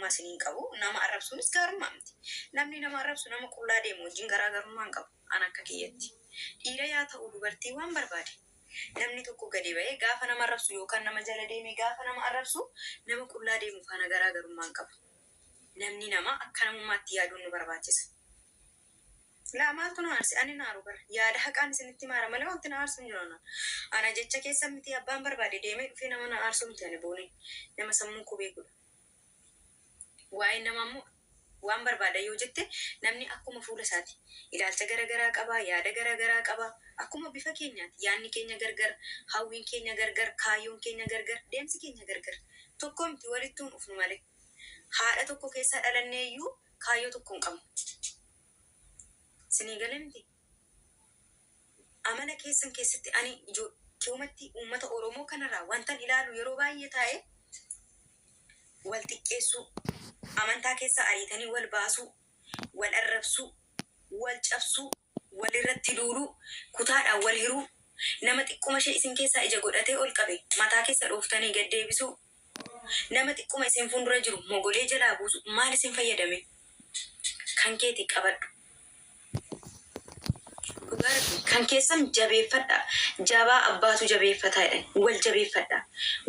garummaa siniin qabu nama arrabsuunis garummaa miti. Namni nama arrabsu nama qullaa deemu wajjin garaagarummaa hin qabu. An akka kiyyatti dhiira yaa ta'u dubartii waan barbaade. Namni tokko gadi ba'ee gaafa nama arrabsu yookaan nama jala deeme gaafa nama arrabsu nama qullaa deemu faana garaagarummaa hin qabu. Namni nama akka namummaatti yaaduun nu barbaachisa. Lama tu narsi ani naru bar yaada haqaan isinitti maara malee wanti na aarsu jirana ana jecha keessa miti abbaan barbaade deemee dhufee nama na aarsu miti ani boone nama sammuu kubee godha waa'ee nama ammoo waan barbaada yoo jette namni akkuma fuula isaati ilaalcha garagaraa qaba yaada garagaraa qaba akkuma bifa keenyaati yaanni keenya gargar hawwiin keenya gargar kaayyoon keenya gargar deemsi keenya gargar tokko miti walittuun ufnu malee haadha tokko keessa dhalanneeyyuu kaayyoo tokko hin qabnu. Sinigalemti amana keessan keessatti ani kiumatti ummata Oromoo kanarraa wantan ilaalu yeroo baay'ee taa'e wal xiqqeessu amantaa keessa ariitanii wal baasu wal arrabsu wal cabsu wal irratti duulu kutaadhaan wal hiruu nama xiqquma ishee isin keessaa ija godhatee ol qabe mataa keessa dhooftanii gad deebisu nama xiqquma isin fuuldura jiru mogolee jalaa buusu maal isin fayyadame kan keeti qabadhu. Kan keessan jabeeffadha jabaa abbaatu jabeeffataadha wal jabeeffadha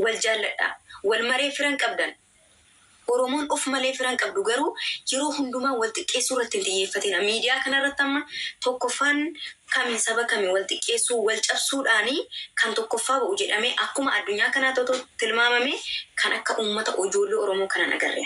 wal jaalladha wal maree firan qabdan Oromoon of malee firan qabdu garuu yeroo hundumaa wal xiqqeessuu irratti xiyyeeffatina miidiyaa kanarratti amma tokkoffaan kami saba kami wal xiqqeessuu wal cabsuudhaani kan tokkoffaa ba'u jedhamee akkuma addunyaa kanaa toto tilmaamame kan akka uummata ijoollee Oromoo kana nagarre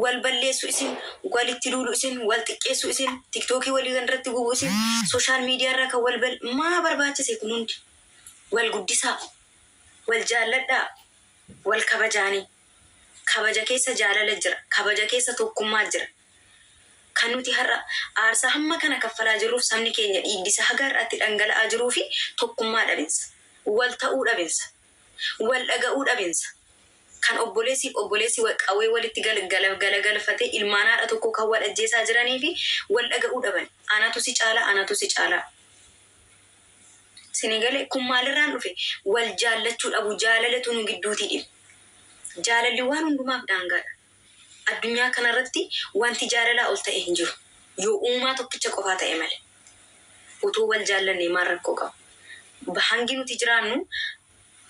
wal balleessu isin walitti duulu isin wal xiqqeessu isin TikTokii walii ganratti gubu isin social media irra kan wal bal maa barbaachise kun hundi wal guddisaa wal jaalladhaa wal kabajaanii kabaja keessa jaalala jira kabaja keessa tokkummaa jira kan nuti har'a aarsaa hamma kana kaffalaa jirruuf sabni keenya dhiigdisa haga irratti dhangala'aa jiruu fi tokkummaa dhabinsa wal ta'uu dhabinsa wal dhaga'uu dhabinsa. Kan obboleessi qawwee walitti galagalfatee ilmaanaadha tokko kan wal ajjeesaa jiranii fi wal dhaga'uu dhaban anatu si caala Sinigalee kun maalirraan dhufe wal jaallachuu dhabu jaalalatu nu gidduutii dhibu jaalalli waan hundumaaf daangaadha addunyaa kanarratti wanti jaalalaa ol ta'e hin jiru yoo uumaa tokkicha qofaa ta'e malee utuu wal jaallanne maal rakkoo qabu hangi nuti jiraannu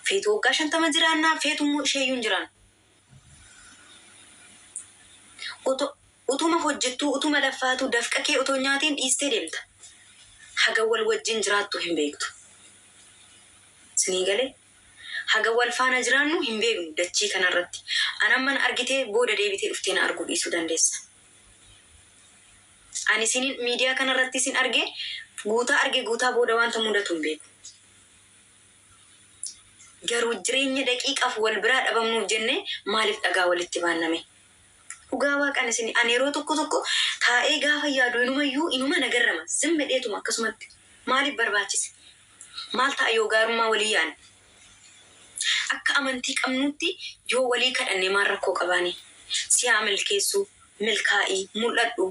feetu waggaa 50 jiraannaa feetummoo isheeyyuu jiraan utuma hojjettuu utuma laffaatu dafqa kee utoo nyaatiin dhiistee deemta haga wal wajjin jiraattu hin beektu Sinigalee haga wal faana jiraannu hin beeknu dachii kanarratti anamman argitee booda deebitee dhuftee na arguu dhiisuu dandeessa ani sinin miidiyaa kanarratti sin arge guutaa booda wanta mudatu hin beeku garuu jireenya daqiiqaaf wal biraa dhabamnuuf jenne maaliif dhagaa walitti baanname dhugaa waaqan isin ani yeroo tokko taa'ee gaafa yaadu inuma nagarrama zimmedheetuma akkasumatti maaliif barbaachise maal ta'a yoo gaarummaa walii yaane akka amantii qabnutti yoo walii kadhanne maal rakkoo qabaani siyaa milkeessuu milkaa'ii mul'adhu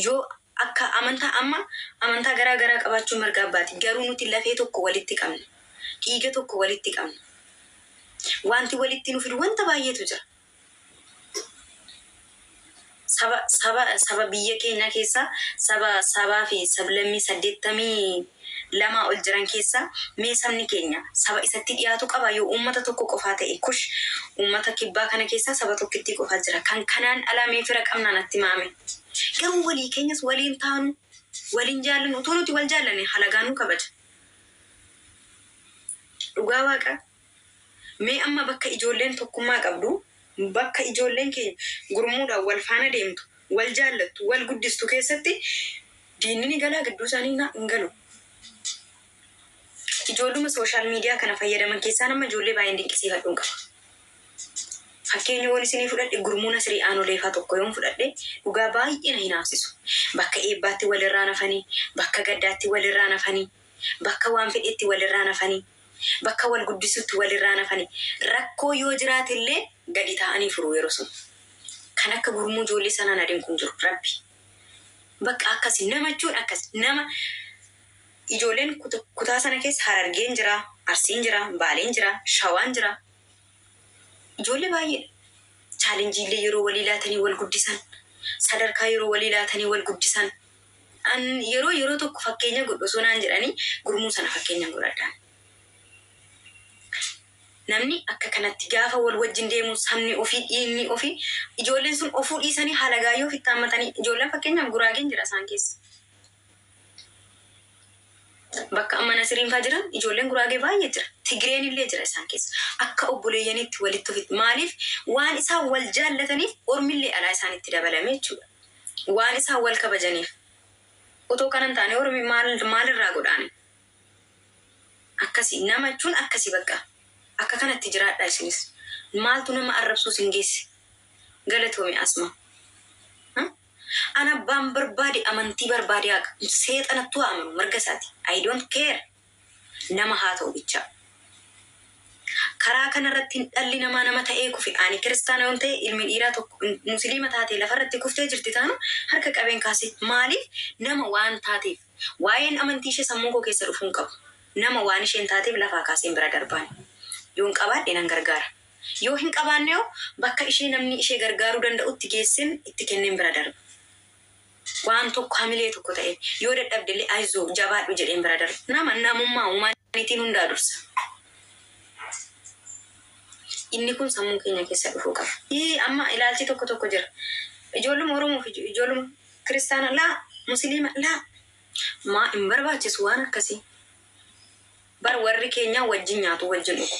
yoo akka amantaa garaa qabaachuu marga abbaati garuu nuti lafee tokko walitti qabna dhiiga tokko walitti qabna wanti walitti nu fidu wanta baay'eetu jira saba biyya keenya keessa sabaa fi sablammii 82 ol jiran keessa mee sabni keenya saba isatti dhiyaatu qaba yoo uummata tokko qofaa ta'e kush uummata kibbaa kana keessa saba tokkitti qofaa jira kan kanaan alamee fira qabnaan atti maame garuu walii keenyas waliin taanu waliin jaallannu utuu nuti wal jaallanne halagaanuu kabaja dhugaa waaqa mee amma bakka ijoolleen tokkummaa qabdu bakka ijoolleen keenya gurmuudhaan wal faana deemtu wal jaallattu wal guddistu keessatti diinni galaa gidduu isaanii hin galu ijoolluma social media kana fayyadaman keessaa nama ijoollee baay'een dinqisiifadhuun qaba fakkeenya waan isinii fudhadhe gurmuun asrii aanoleefaa tokko yoon fudhadhe dhugaa baay'ee na hinaafsisu bakka eebbaatti walirraa nafanii bakka gaddaatti walirraa nafanii bakka waan fedhetti walirraa nafanii bakka wal guddisutti walirraa nafanii rakkoo yoo jiraatillee gadi ta'anii furuu yeroo sun kan akka gurmuu ijoollee sanaan adeemkuun jiru rabbi bakka akkasi namachuun akkas nama ijoolleen kutaa sana keessa Harargeen jira, Arsiin jira, Baaleen jira, Shawaan jira. Ijoollee baay'ee chaalenjiilee yeroo walii laatanii wal guddisan, sadarkaa yeroo walii laatanii wal guddisan. Yeroo tokko fakkeenya godhu osoo naan jedhanii gurmuu sana fakkeenya godhadhaan. Namni akka kanatti gaafa wal wajjin deemu sabni ofii dhiinni ofii ijoolleen sun ofuu dhiisanii haala gaarii ofitti hammatanii ijoolleen fakkeenyaaf Guraageen jira isaan keessa. Bakka amma Nasiriin fa'aa jiran ijoolleen Guraagee baay'ee jira. Tigireen illee jira isaan keessa. Akka obboleeyyaniitti walitti ofitti maaliif waan isaan wal jaallataniif ormillee alaa isaanitti dabalame jechuudha. Waan isaan wal kabajaniif. Otoo kanan taane ormi maalirraa godhaane? Akkasii nama jechuun akkasii bakka. Akka kanatti jiraadha isinis. Maaltu nama arrabsuu sin geesse? Galatoome Asma. Ana abbaan barbaade amantii barbaade haqa. Seexanattuu amanu marga isaati. I don't care. Nama haa ta'u bichaa. Karaa kanarratti dhalli namaa nama ta'ee kufe ani kiristaana yoon ta'e ilmi dhiiraa tokko musliima taatee lafarratti kuftee jirti taanu harka qabeen kaase. Maaliif nama waan taateef waa'een amantii ishee sammuu koo keessa dhufuun qabu. Nama waan isheen taateef lafaa kaaseen bira darbaan. Yoon qabaadhe nan gargaara. Yoo hin qabaanne yoo bakka ishee namni ishee gargaaruu danda'utti geessin itti kenneen bira darba. Waan tokko hamilee tokko ta'e yoo dadhabdellee ayizoo jabaadhu jedheen bira darba. Namummaa uumaniitiin hundaa dursa. Inni kun sammuu keenya keessa dhufuu qaba. Amma ilaalchi tokko jira. Ijoolluma Oromoo fi ijoolluma kiristaana laa musliima laa maa hin barbaachisu waan akkasii. Bar warri keenya wajjin nyaatu wajjin dhugu.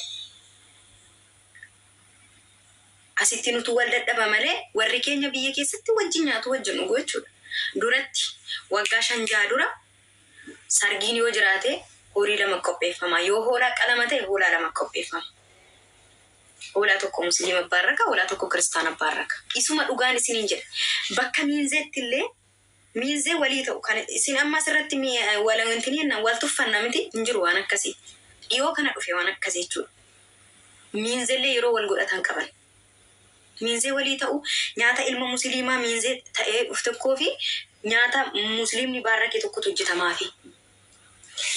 Asitti nutu wal dadhaba malee warri keenya biyya keessatti wajjin nyaatu wajjin dhugu jechuudha. Duratti waggaa 5 jaha dura sargiin yoo jiraate horii 2 qopheeffama. Yoo hoolaa qalama ta'e hoolaa 2 qopheeffama. Hoolaa tokko musliima barraka, hoolaa tokko kiristaana barraka. Isuma dhugaan isiniin jedha. Bakka miinzeetti illee miinzee walii ta'u kan isin amma asirratti walantiniin wal tuffanna miti hin jiru waan akkasii. Dhiyoo kana dhufe waan akkasii jechuudha. Miinzeellee yeroo wal godhatan qaban. Miinzee walii ta'u nyaata ilma musliimaa miinzee ta'ee dhuftekkoo fi nyaata musliimni barrake tokkotu hojjetamaafi.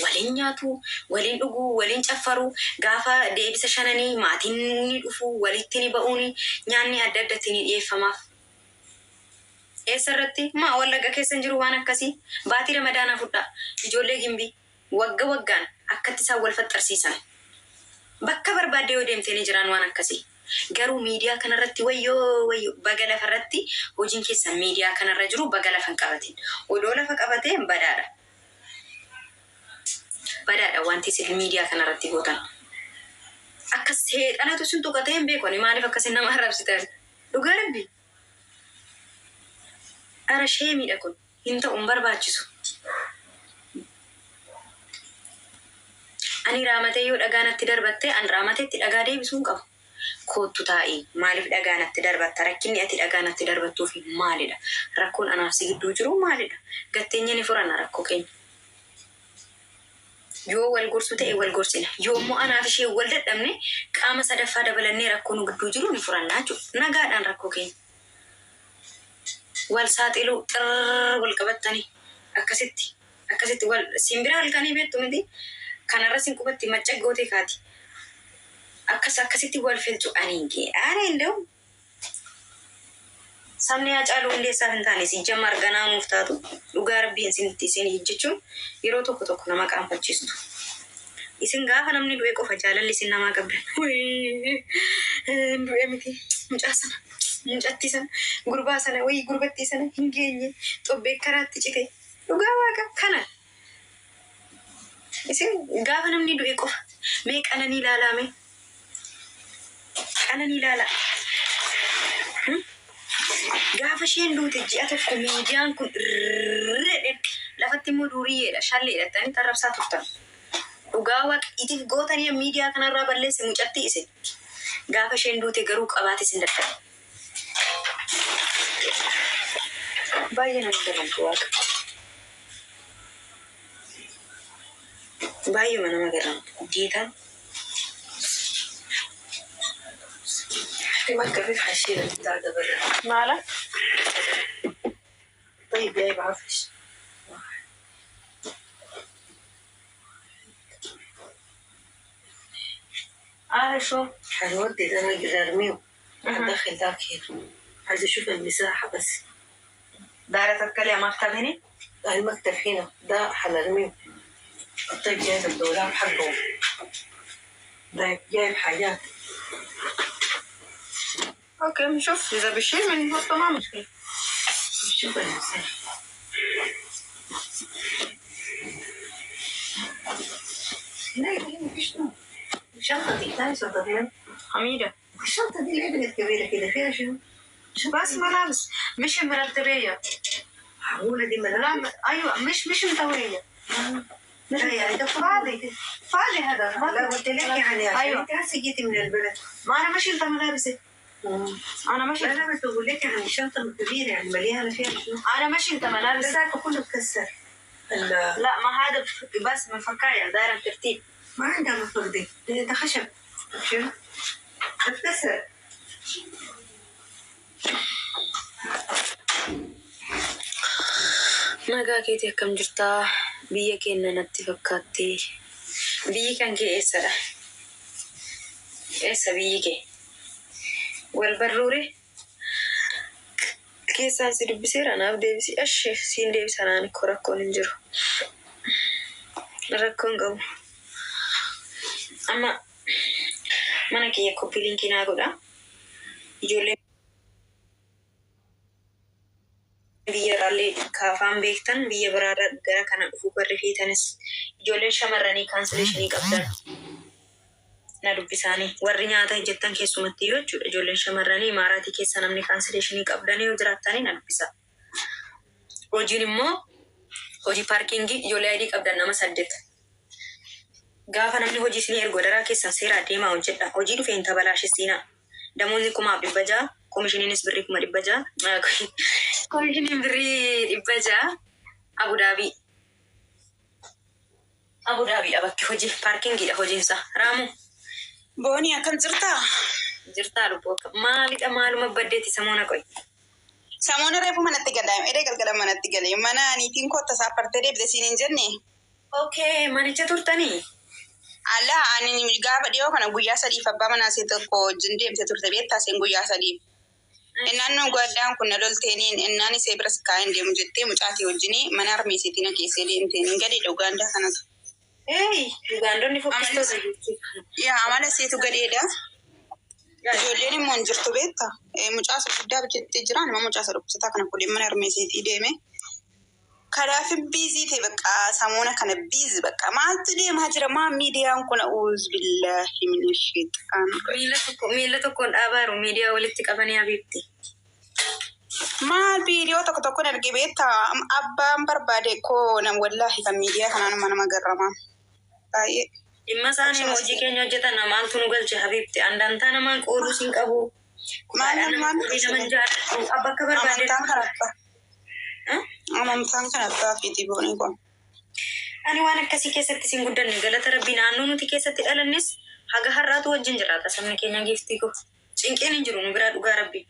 Waliin nyaatu, waliin dhuguu, waliin caffaru, gaafa deebisa 5 maatiin ni dhufu, walitti ni ba'uuni, nyaanni adda addatti ni dhiyeeffamaaf. Eessarratti maa Wallagga keessa jiru waan akkasii baatii Ramadaanaa fudhaa ijoollee gimbii waggaan akkatti isaan wal faxxarsiisan. Bakka barbaadde yoo deemtee ni jiraan waan akkasii. Garuu miidiyaa kanarratti wayyoo baga lafarratti hojiin keessan miidiyaa kanarra jiru baga lafa hin qabatin. Odoo lafa qabatee badaadha. Badaadha wanti isin miidiyaa kanarratti gootan. Akka seexanatu sun tuqatee hin beekoni maaliif akkasin nama arrabsitan? Dhugaa rabbi. Ara sheemiidha kun hin ta'u hin barbaachisu. Ani raamatee yoo dhagaanatti darbatte an raamateetti dhagaa deebisuun qabu. Koottu taa'ii maaliif dhagaanatti darbatta? Rakkinni ati dhagaanatti darbattuuf maalidha? Rakkoon anaaf si gidduu jiru maalidha? Gatteenya ni furanna rakkoo keenya. Yoo wal gorsu ta'e wal gorsina. Yoo immoo anaaf ishee wal dadhabne qaama sadaffaa dabalannee rakkoo nu gidduu jiru ni furannaa jechuudha. Nagaadhaan rakkoo keenya. Wal saaxiluu wal qabattanii akkasitti wal simbira halkanii beektu miti kanarra sin qubatti macca gootee kaati. Akkasitti wal filchu aniinge indeu sabni Haacaaluu Hundeessaaf hin taane si jamma arganaa nuuf taatu dhugaa rabbiin isinitti isin hijjechuun yeroo tokko nama qaanfachiistu. Isin gaafa namni du'e qofa jaalalli isin namaa qabdan. Du'e miti mucaa sana mucatti sana gurbaa sana gurbattii sana hin geenye xobbee karaatti cite dhugaa waaqa kana. Isin gaafa namni du'e qofa mee qananii ilaalame. Qananii ilaala. Gaafa isheen duute ji'a tokko miidiyaan kun lafatti immoo duuriyyeedha shalleedha ta'anii tarrabsaa turtan. Dhugaa waaqa itiif gootanii miidiyaa kanarraa balleesse mucatti isin. Gaafa isheen duute garuu qabaate isin dadhabe. Baay'ee nama garamtu waaqa. Baay'ee nama garamtu geetaan. ما كيف حشيلة بتاع ده برا ماله طيب جاي بعفش شو هنودي ده راجل ارميه هندخل ده كده. عايز اشوف المساحة بس. دايرة تتكلم مكتب هنا؟ المكتب هنا ده هنرميه. الطيب جايب الدولار حقه، ده جايب حاجات. اوكي نشوف اذا بشيل من نحطه ما مشكلة. شوف المساحة. لا مفيش نوم. الشنطة دي تاني صدقين حميدة الشنطة دي العبء الكبيرة كده فيها شنو؟ بس ملابس مش مرتبية. معقولة دي ملابس؟ لا ايوه مش متورية. يعني ده فاضي هذا. لا قلت لك يعني عشان أيوة. انت هسه جيتي من البلد. ما انا ماشي انت ملابسي. انا ماشي. لا بس بقول لك يعني الشنطة كبيرة يعني مليانة فيها شنو؟ انا ماشي انت ملابس. ذاك كله اتكسر. لا ما هذا بس من فكاية دايرة ترتيب. ما عندها مفرق دي ده خشب. شنو؟ اتكسر. nagaa keetii akkam jirtaa? Biyya keenya natti fakkaatti. Biyyi kan kee eessadha? Eessa biyyi kee? Wal barruure? Keessaan si dubbiseera naaf deebisi. Ashee siin deebisa naan ikkoo rakkoon hin jiru. Rakkoon qabu. Amma mana kiyya koppii linkii naa godha. Ijoollee biyya raallee kaafaan beektan biyya biraarra gara kana dhufu barri fiitanis ijoolleen shamarranii kaansileeshinii qabdan na dubbisaanii warri nyaata hojjettan keessumatti yoo jechuudha. Ijoolleen shamarranii maaraatii keessa namni kaansileeshinii qabdan yoo jiraattanii na dubbisa. Hojiin immoo hojii paarkingii ijoollee adii qabdan nama 8. Gaafa namni hojii isinii ergu daraa keessan seera adeemaa hojjedha. Hojii dhufee hin tabalaashisiinaa. Damoonni 600 komishiniinis birrii 600 komishiniin birrii 600 Abudaabii bakki hojii paarkingiidha hojiinsa. Raamu booni akkam jirtaa lubbuu maalidha maaluma baddeetti samoona qoy. Samoona reefu manatti galaayim edee galgala manatti galee mana niitiin kotta saappartee deebite siin hin jenne. Okay manicha turtanii? Ala ani gaafa dhiyoo kana guyyaa 3 abbaa manaa see tokko wajjin deemte turte beektaa seen guyyaa 3. Naannoon gwaddaan kun na lolteeniin innaan isee biras kaa'een deemu jettee mucaatii wajjinii mana harmeessiitiin keessee deemteen gadheedha Ugaandaa kanatu. Ugaandonni fokkistoota jechuudha. Yaa amala seetu gadheedha. Ijoolleen immoo hin jirtu beektaa. Mucaasa guddaa bijettee jira nama mucaasa dhukkubsataa kana fuudhee mana harmeessiitii deeme. Kanaaf biizii ta'e bakka samoona kana biizi bakka maaltu deemaa jira maa miidiyaan kun uuz billahi min shaytaan. Miila tokkoon dhaabaaru miidiyaa walitti qabanii habiibti. Maal viidiyoo tokko argee beektaa abbaan barbaade koo nam wallahi kan miidiyaa kanaan nama garrama. Baay'ee. Dhimma isaanii hojii keenya hojjetan maaltu nu galche habiibti. Andantaa namaan qooduu siin qabu. Maal bakka barbaade. Amantaan kan abbaa fiitii boonii kun. Ani waan akkasii keessatti siin guddanne galata rabbii naannoo nuti keessatti dhalannes haga har'aatu wajjin jiraata sabni keenya giiftii ko. Cinqeen hin jiru nu biraa dhugaa rabbii.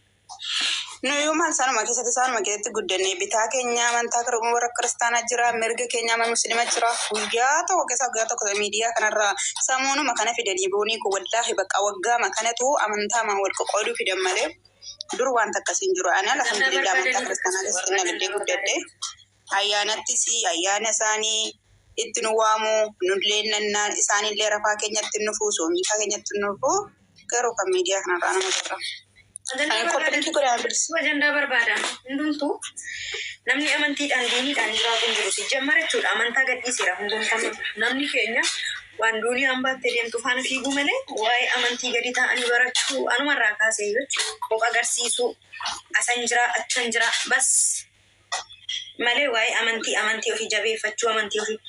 Nuyyuu maal saanuma keessatti guddanne bitaa keenya amantaa garuu warra kiristaanaa jira mirga keenya amantaa musliima jira guyyaa tokko miidiyaa kanarraa samoonuma kana fidanii boonii kun wallaahi bakka waggaama kanatu amantaa maan wal qoqqooduu fidan malee. Dur waan akkasiin jiru ana alhamdulillah amantaa kiristaanaa keessatti nagdee guddadde ayyaanattis ayyaana isaanii itti nu waamu nullee nannaan isaanillee rafaa keenyatti nufu soomii keenyatti nufu garuu kan miidiyaa kanarraa nama jira. Ajandaa barbaada hundumtuu namni amantiidhaan diiniidhaan jiraatu hin jiru si jammara jechuudha. Amantaa gadhiiseera hundumtuu namni keenya waan duunii hambaattee deemtu faana fiiguu malee waa'ee amantii gadi ta'anii barachuu anumarraa kaasee jechuudha. Of agarsiisuu asan jira achan jira bas malee waa'ee amantii ofii jabeeffachuu amantii ofii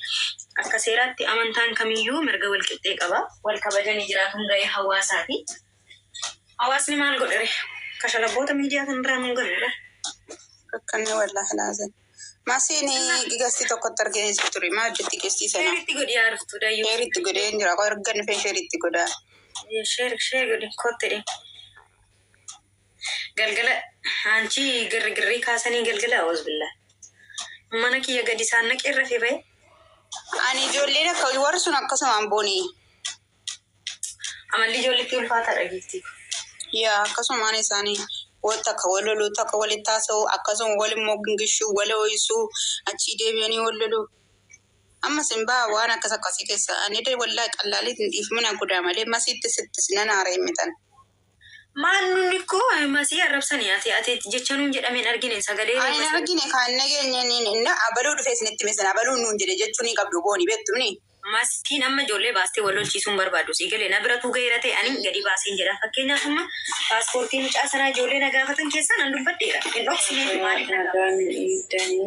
akka seeraatti amantaan kamiyyuu mirga wal qixxee qaba. Wal kabajanii jiraatuun ga'ee hawaasaati. Hawaasni maal godhare? Kashalabboota miidiyaa kanarraa nu gargaara. Akkanni wallaahi laazan. Masiini gigasti tokkotti arginu ture maa hojjetti keessi sana. Sheeritti godhi yaaruftu dayyuu. Sheeritti godhee hin jira qoo argan fee sheeritti godhaa. Sheer godhi kootte de. Galgala hanchi girrigirrii kaasanii galgala awwaazbillaa. Mana kiyya gadi isaan naqee rafee bahe. Ani ijoolleen akka warri sun akkasumaan boonii. Amalli ijoolletti ulfaataadha giiftii. Yaa akkasumaan isaanii takka wal loluu takka walitti haasa'uu akkasuma wal immoo gingishuu wal ho'isuu achii deebi'anii wal loluu. Ammas hin ba'a waan akkasii keessa ani wallaahi qallaaliitiin dhiifamina guddaa malee masiitti sittis nan haara himmitan. Maalunni koo masii arrabsanii ati jecha nuun jedhameen argine sagalee. Ani argine kan nageenyaniin na abaluu dhufee isinitti misan abaluu nuun jedhe jechuun ni qabdu booni beektumni. Masiin amma ijoollee baastee wal lolchiisuun barbaadu siigalee na bira tuuga ta'e ani gadi baaseen jedha fakkeenyaaf amma paaspoortii mucaa sanaa ijoollee na gaafatan keessaa nan dubbaddeedha. Hin dhoksine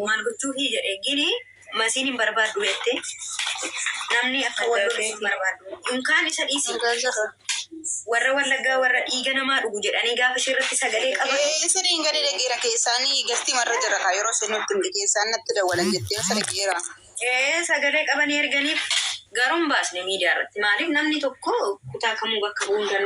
maal gochuufi jedhee gini masiin hin barbaaddu jettee namni akka wal lolchiisuun barbaadu. Yookaan isa dhiisi. Warra wallaggaa warra dhiiga namaa dhugu jedhanii gaafa ishirratti sagalee qaban. Sadiin gadi dhageera keessaanii gastii marra jira kaa yeroo isin nutti himte keessaan natti dawwalan jettee isa dhageera. Sagalee qabanii erganiif garuun baasne miidiyaa irratti maaliif namni tokko kutaa kamuu bakka bu'uu hin danda'u.